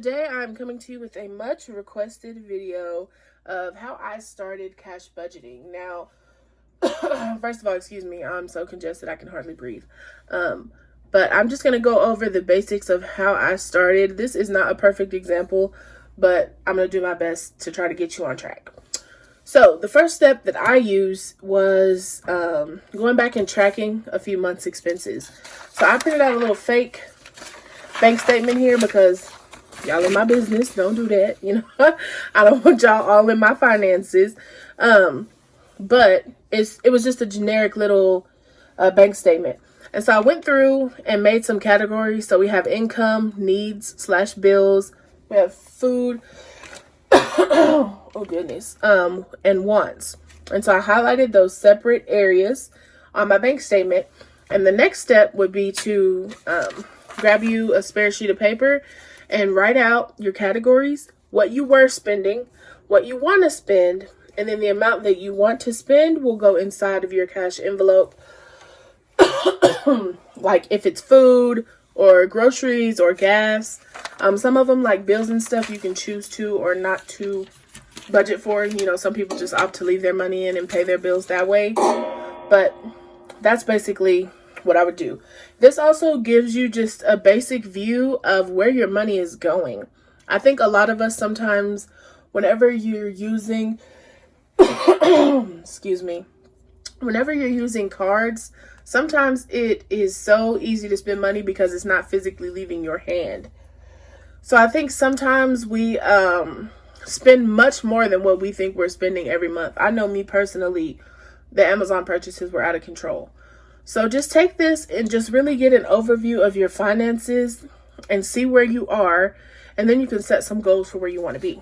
today I'm coming to you with a much requested video of how I started cash budgeting. Now, first of all, excuse me, I'm so congested I can hardly breathe. But I'm just going to go over the basics of how I started. This is not a perfect example, but I'm going to do my best to try to get you on track. So the first step that I used was going back and tracking a few months' expenses. So I printed out a little fake bank statement here because y'all in my business. Don't do that. I don't want y'all all in my finances. But it was just a generic little bank statement. And so I went through and made some categories. So we have income, needs / bills. We have food. Oh goodness. And wants. And so I highlighted those separate areas on my bank statement. And the next step would be to grab you a spare sheet of paper and write out your categories, what you were spending, what you want to spend, and then the amount that you want to spend will go inside of your cash envelope. Like if it's food or groceries or gas. Some of them, like bills and stuff, you can choose to or not to budget for. Some people just opt to leave their money in and pay their bills that way. But that's basically what I would do. This also gives you just a basic view of where your money is going. I think a lot of us sometimes, whenever you're using, whenever you're using cards, sometimes it is so easy to spend money because it's not physically leaving your hand. So I think sometimes we spend much more than what we think we're spending every month. I know me personally, the Amazon purchases were out of control. So just take this and just really get an overview of your finances and see where you are. And then you can set some goals for where you want to be.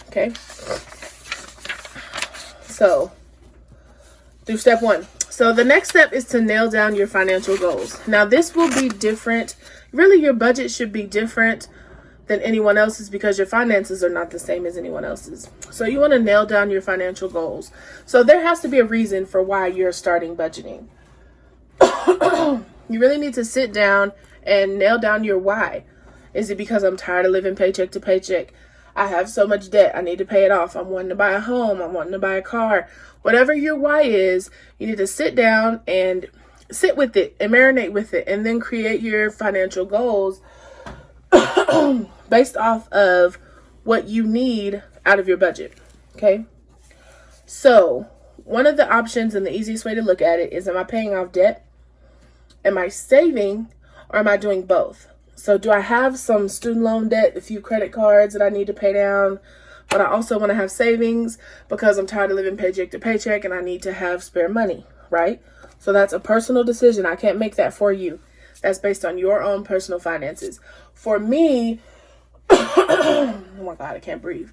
Okay. So do step 1. So the next step is to nail down your financial goals. Now this will be different. Really, your budget should be different than anyone else's because your finances are not the same as anyone else's. So you want to nail down your financial goals. So there has to be a reason for why you're starting budgeting. You really need to sit down and nail down your why. Is it because I'm tired of living paycheck to paycheck? I have so much debt. I need to pay it off. I'm wanting to buy a home. I'm wanting to buy a car. Whatever your why is, you need to sit down and sit with it and marinate with it and then create your financial goals based off of what you need out of your budget. Okay. So one of the options and the easiest way to look at it is, am I paying off debt? Am I saving, or am I doing both? So do I have some student loan debt, a few credit cards that I need to pay down, but I also want to have savings because I'm tired of living paycheck to paycheck and I need to have spare money, right? So that's a personal decision. I can't make that for you. That's based on your own personal finances. For me, oh my God, I can't breathe.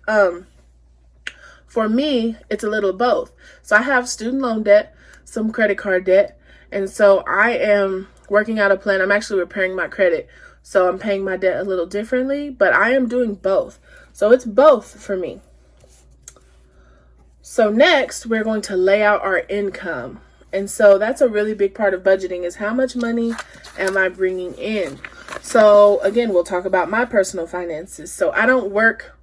For me, it's a little of both. So I have student loan debt, some credit card debt. And so I am working out a plan. I'm actually repairing my credit. So I'm paying my debt a little differently, but I am doing both. So it's both for me. So next, we're going to lay out our income. And so that's a really big part of budgeting, is how much money am I bringing in? So again, we'll talk about my personal finances. So I don't work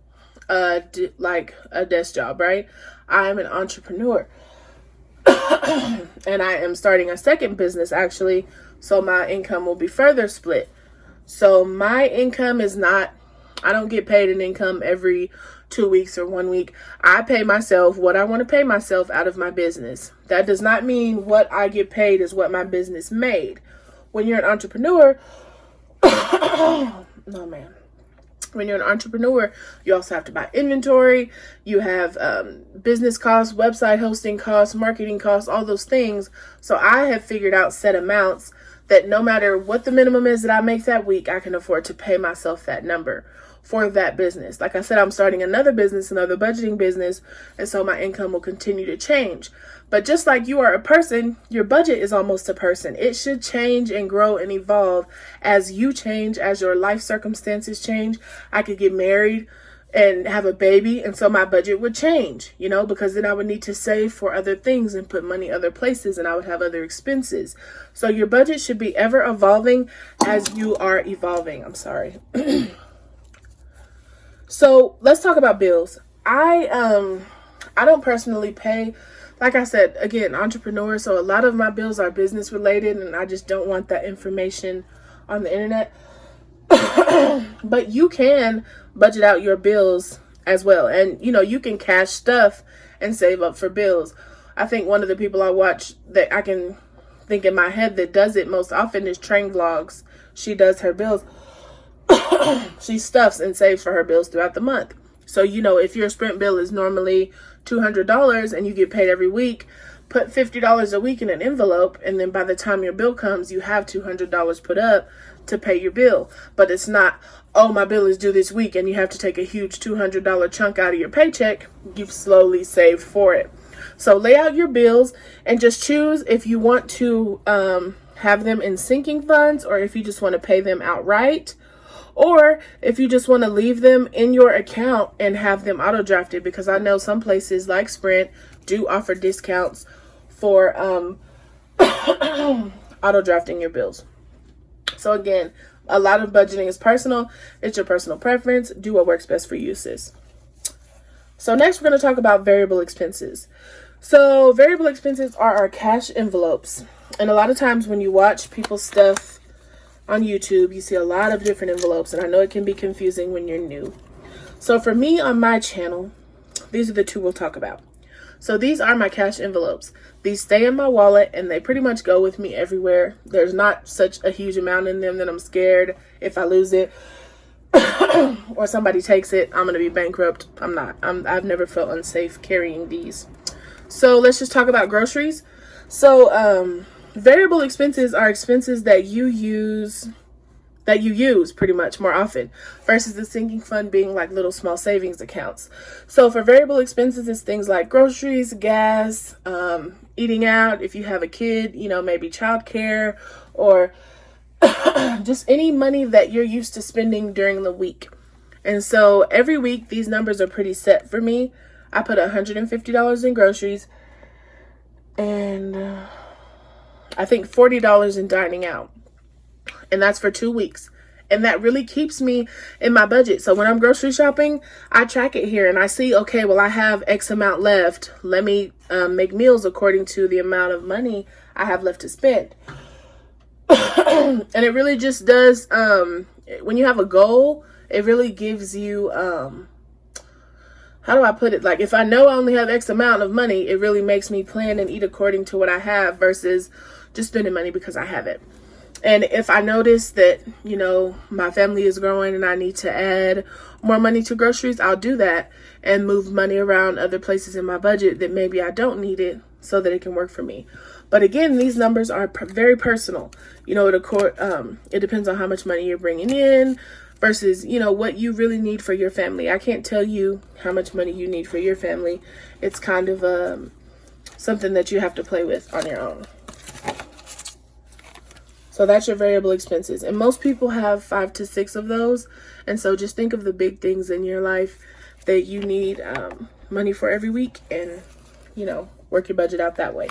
like a desk job, right? I'm an entrepreneur. And I am starting a second business actually, so my income will be further split. So my income is not, I don't get paid an income every 2 weeks or 1 week. I pay myself what I want to pay myself out of my business. That does not mean what I get paid is what my business made. When you're an entrepreneur, no man. When you're an entrepreneur, you also have to buy inventory. You have business costs, website hosting costs, marketing costs, all those things. So I have figured out set amounts that no matter what the minimum is that I make that week, I can afford to pay myself that number for that business. Like I said, I'm starting another business, another budgeting business, and so my income will continue to change. But just like you are a person, your budget is almost a person. It should change and grow and evolve as you change, as your life circumstances change. I could get married and have a baby, and so my budget would change, because then I would need to save for other things and put money other places, and I would have other expenses. So your budget should be ever evolving as you are evolving. I'm sorry. So let's talk about bills. I don't personally pay, like I said, again, entrepreneur, so a lot of my bills are business related, and I just don't want that information on the internet. But you can budget out your bills as well, and you can cash stuff and save up for bills. I think one of the people I watch that I can think in my head that does it most often is Train Vlogs. She does her bills. She stuffs and saves for her bills throughout the month. So, if your Sprint bill is normally $200 and you get paid every week, put $50 a week in an envelope, and then by the time your bill comes, you have $200 put up to pay your bill. But it's not, oh, my bill is due this week and you have to take a huge $200 chunk out of your paycheck. You've slowly saved for it. So lay out your bills and just choose if you want to have them in sinking funds, or if you just want to pay them outright, or if you just want to leave them in your account and have them auto drafted, because I know some places like Sprint do offer discounts for auto drafting your bills. So again, a lot of budgeting is personal. It's your personal preference. Do what works best for you, sis. So next we're going to talk about variable expenses. So variable expenses are our cash envelopes. And a lot of times when you watch people's stuff on YouTube, you see a lot of different envelopes, and I know it can be confusing when you're new. So for me on my channel, these are the two we'll talk about. So these are my cash envelopes. These stay in my wallet and they pretty much go with me everywhere. There's not such a huge amount in them that I'm scared if I lose it or somebody takes it, I'm gonna be bankrupt. I've never felt unsafe carrying these. So let's just talk about groceries. So variable expenses are expenses that you use pretty much more often, versus the sinking fund being like little small savings accounts. So for variable expenses, it's things like groceries, gas, eating out. If you have a kid, maybe childcare, or just any money that you're used to spending during the week. And so every week, these numbers are pretty set for me. I put $150 in groceries and I think $40 in dining out. And that's for 2 weeks. And that really keeps me in my budget. So when I'm grocery shopping, I track it here and I see, okay, well, I have X amount left. Let me make meals according to the amount of money I have left to spend. And it really just does, when you have a goal, it really gives you, how do I put it? Like, if I know I only have X amount of money, it really makes me plan and eat according to what I have versus just spending money because I have it. And if I notice that, my family is growing and I need to add more money to groceries, I'll do that and move money around other places in my budget that maybe I don't need it so that it can work for me. But again, these numbers are very personal. It depends on how much money you're bringing in versus, what you really need for your family. I can't tell you how much money you need for your family. It's kind of something that you have to play with on your own. So that's your variable expenses. And most people have 5 to 6 of those. And so just think of the big things in your life that you need money for every week and, work your budget out that way.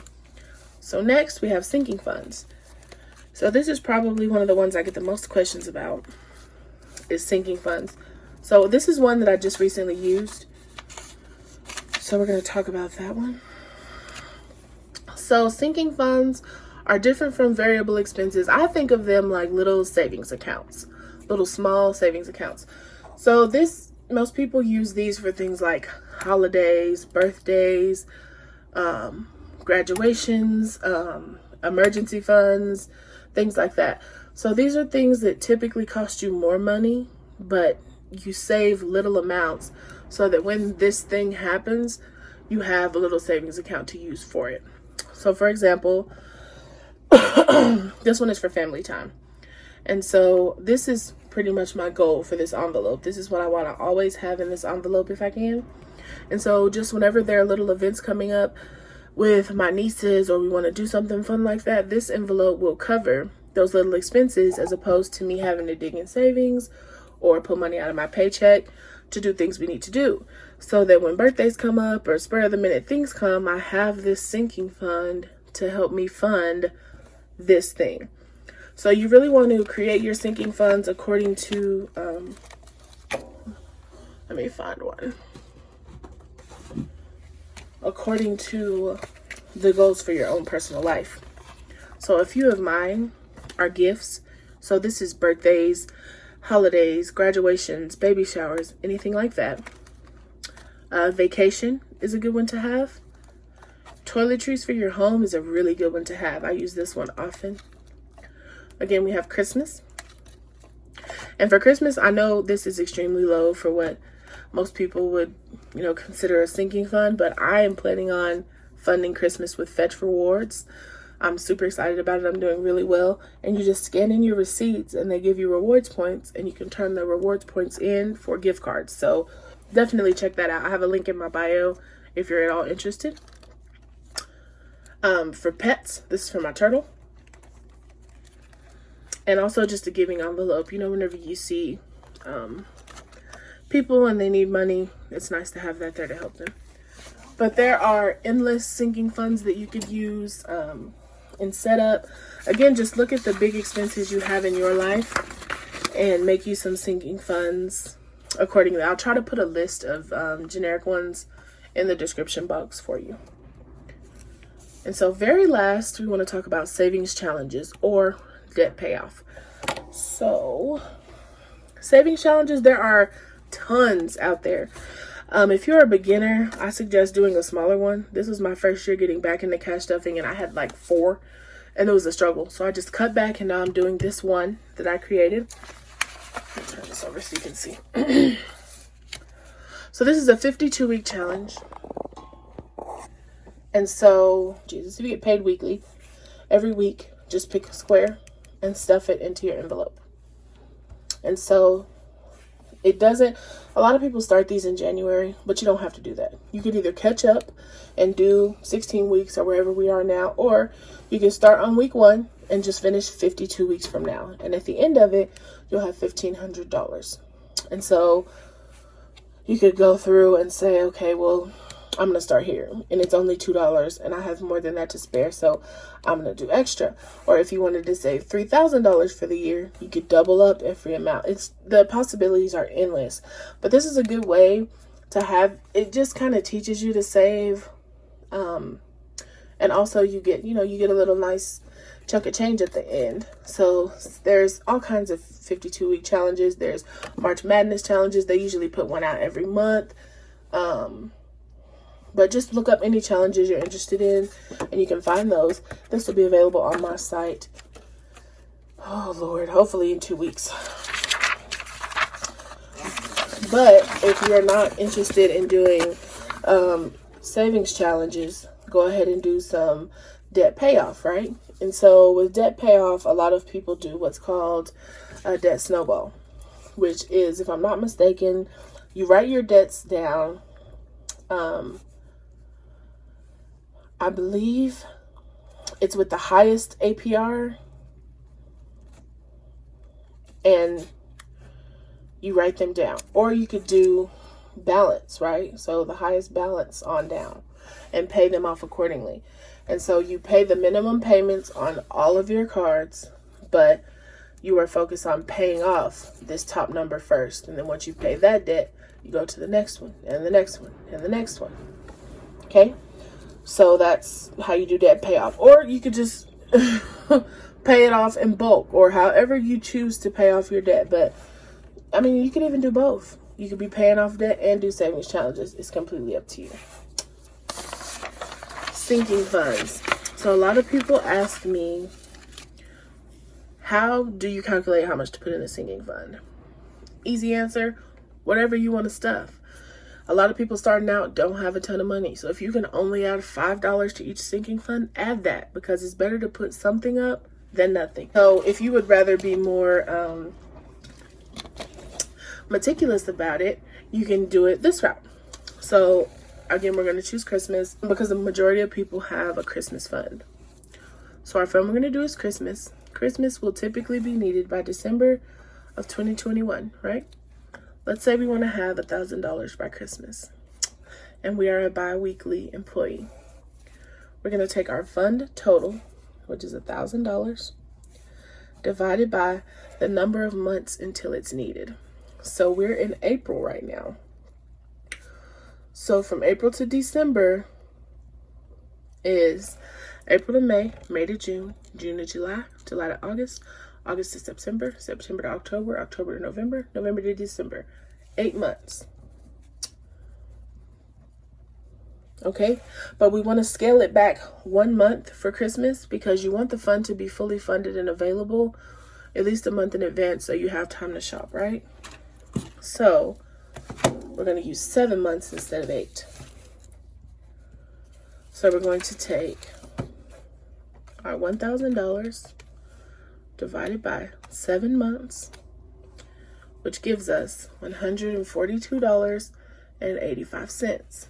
So next we have sinking funds. So this is probably one of the ones I get the most questions about, is sinking funds. So this is one that I just recently used. So we're going to talk about that one. So sinking funds are different from variable expenses. I think of them like little savings accounts, little small savings accounts. So most people use these for things like holidays, birthdays, graduations, emergency funds, things like that. So these are things that typically cost you more money, but you save little amounts so that when this thing happens, you have a little savings account to use for it. So for example, this one is for family time. And so this is pretty much my goal for this envelope. This is what I want to always have in this envelope if I can. And so just whenever there are little events coming up with my nieces, or we want to do something fun like that, this envelope will cover those little expenses, as opposed to me having to dig in savings or pull money out of my paycheck to do things we need to do. So that when birthdays come up or spur of the minute things come, I have this sinking fund to help me fund this thing. So you really want to create your sinking funds according to Let me find one. According to the goals for your own personal life. So a few of mine are gifts. So this is birthdays, holidays, graduations, baby showers, anything like that. Vacation is a good one to have. Toiletries for your home is a really good one to have. I use this one often. Again, we have Christmas. And for Christmas, I know this is extremely low for what most people would, consider a sinking fund, but I am planning on funding Christmas with Fetch Rewards. I'm super excited about it. I'm doing really well. And you just scan in your receipts and they give you rewards points, and you can turn the rewards points in for gift cards. So definitely check that out. I have a link in my bio if you're at all interested. For pets, this is for my turtle. And also just a giving envelope. Whenever you see people and they need money, it's nice to have that there to help them. But there are endless sinking funds that you could use and set up. Again, just look at the big expenses you have in your life and make you some sinking funds accordingly. I'll try to put a list of generic ones in the description box for you. And so very last, we want to talk about savings challenges or debt payoff. So savings challenges, there are tons out there. If you're a beginner, I suggest doing a smaller one. This was my first year getting back into cash stuffing, and I had like 4, and it was a struggle. So I just cut back, and now I'm doing this one that I created. Let me turn this over so you can see. So this is a 52-week challenge. And so, if you get paid weekly, every week, just pick a square and stuff it into your envelope. And so it doesn't, a lot of people start these in January, but you don't have to do that. You could either catch up and do 16 weeks or wherever we are now, or you can start on week 1 and just finish 52 weeks from now. And at the end of it, you'll have $1,500. And so you could go through and say, okay, well, I'm going to start here, and it's only $2 and I have more than that to spare, so I'm going to do extra. Or if you wanted to save $3,000 for the year, you could double up every amount. The possibilities are endless, but this is a good way to have, it just kind of teaches you to save. And also you get a little nice chunk of change at the end. So there's all kinds of 52-week challenges. There's March Madness challenges. They usually put one out every month. But just look up any challenges you're interested in, and you can find those. This will be available on my site. Oh, Lord, hopefully in 2 weeks. But if you're not interested in doing savings challenges, go ahead and do some debt payoff, right? And so with debt payoff, a lot of people do what's called a debt snowball, which is, if I'm not mistaken, you write your debts down. I believe it's with the highest APR, and you write them down. Or you could do balance, right? So the highest balance on down, and pay them off accordingly. And so you pay the minimum payments on all of your cards, but you are focused on paying off this top number first. And then once you pay that debt, you go to the next one, and the next one, and the next one. Okay? So that's how you do debt payoff. Or you could just pay it off in bulk, or however you choose to pay off your debt. But I mean, you could even do both. You could be paying off debt and do savings challenges. It's completely up to you. Sinking funds. So a lot of people ask me, how do you calculate how much to put in a sinking fund? Easy answer, whatever you want to stuff. A lot of people starting out don't have a ton of money. So if you can only add $5 to each sinking fund, add that, because it's better to put something up than nothing. So if you would rather be more meticulous about it, you can do it this route. So again, we're going to choose Christmas because the majority of people have a Christmas fund. So our fund we're going to do is Christmas. Christmas will typically be needed by December of 2021, right? Let's say we want to have $1,000 by Christmas, and we are a bi-weekly employee. We're going to take our fund total, which is $1,000, divided by the number of months until it's needed. So we're in April right now. So from April to December is April to May, May to June, June to July, July to August, August to September, September to October, October to November, November to December. 8 months. Okay, but we want to scale it back 1 month for Christmas because you want the fund to be fully funded and available at least a month in advance so you have time to shop, right? So we're going to use 7 months instead of 8. So we're going to take our $1,000 divided by 7 months, which gives us $142.85.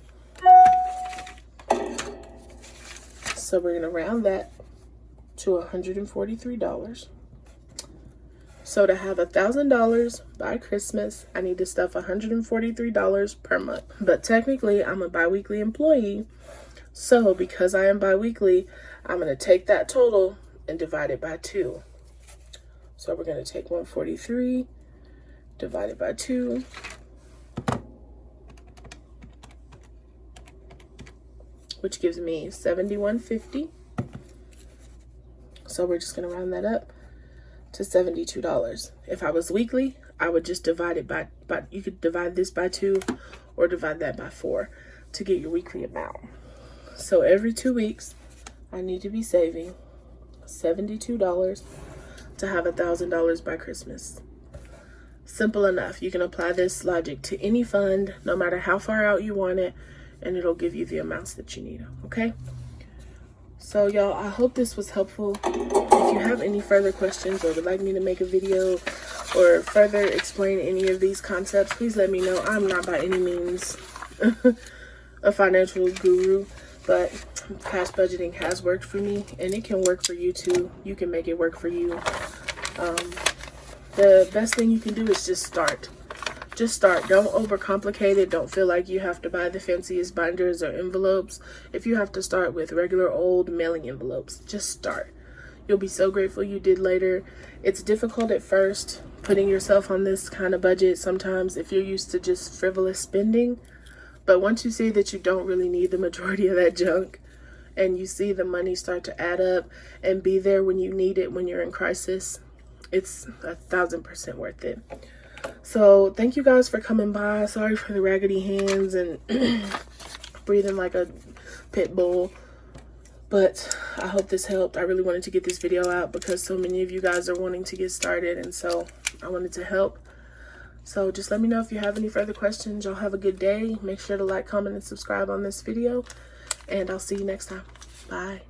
So we're going to round that to $143. So to have $1,000 by Christmas, I need to stuff $143 per month. But technically, I'm a bi-weekly employee. So because I am bi-weekly, I'm going to take that total and divide it by 2. So we're going to take 143 divided by 2. Which gives me $71.50. So we're just going to round that up to $72. If I was weekly, I would just divide it by you could divide this by 2 or divide that by 4 to get your weekly amount. So every 2 weeks, I need to be saving $72 to have $1,000 by Christmas. Simple enough. You can apply this logic to any fund, no matter how far out you want it, and it'll give you the amounts that you need, okay? So y'all, I hope this was helpful. If you have any further questions or would like me to make a video or further explain any of these concepts, please let me know. I'm not by any means a financial guru, but cash budgeting has worked for me, and it can work for you too. You can make it work for you. The best thing you can do is just start. Just start. Don't overcomplicate it. Don't feel like you have to buy the fanciest binders or envelopes. If you have to start with regular old mailing envelopes, just start. You'll be so grateful you did later. It's difficult at first, putting yourself on this kind of budget sometimes if you're used to just frivolous spending. But once you see that you don't really need the majority of that junk, and you see the money start to add up and be there when you need it, when you're in crisis, it's 1,000% worth it. So thank you guys for coming by. Sorry for the raggedy hands and breathing like a pit bull, but I hope this helped. I really wanted to get this video out because so many of you guys are wanting to get started, and so I wanted to help. So just let me know if you have any further questions. Y'all have a good day. Make sure to like, comment, and subscribe on this video, and I'll see you next time. Bye.